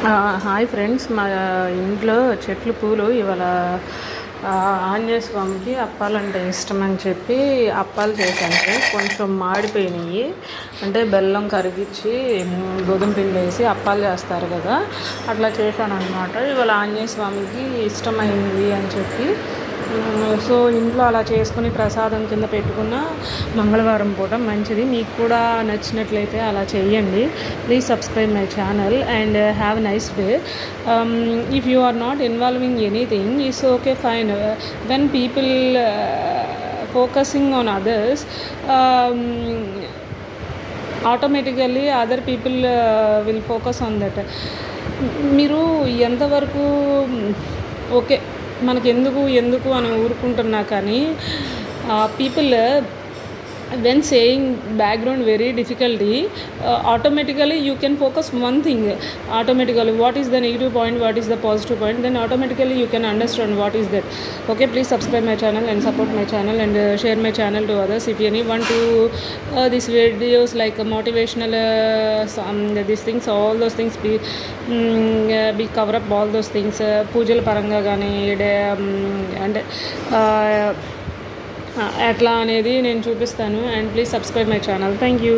Hi friends, మా ఇంట్లో చెట్లు పూలు ఇవాళ ఆంజనేయ స్వామికి అప్పాలంటే ఇష్టం అని చెప్పి అప్పాలు చేశాను. కొంచెం మాడిపోయినాయి, అంటే బెల్లం కరిగించి గోధుమ పిండి వేసి అప్పాలు చేస్తారు కదా, అట్లా చేశాను అనమాట. ఇవాళ ఆంజనేయ స్వామికి ఇష్టమైంది అని చెప్పి సో ఇంట్లో అలా చేసుకుని ప్రసాదం కింద పెట్టుకున్న మంగళవారం పూట మంచిది. మీకు కూడా నచ్చినట్లయితే అలా చేయండి. Please subscribe my channel and have a nice day. If you are not involving anything is okay, fine. When people focusing on others, automatically other people will focus on that. మీరు ఎంతవరకు ఓకే మనకు ఎందుకు అని ఊరుకుంటున్నా కానీ people when saying background very difficulty, automatically you can focus one thing. Automatically what is the negative point, what is the positive point, then automatically you can understand what is that. Okay, please subscribe my channel and support my channel and share my channel to others. If you want to these videos like motivational these things, all those things be cover up all those things, పూజల పరంగా కానీ అంటే ఎట్లా అనేది నేను చూపిస్తాను. And please subscribe my channel. Thank you.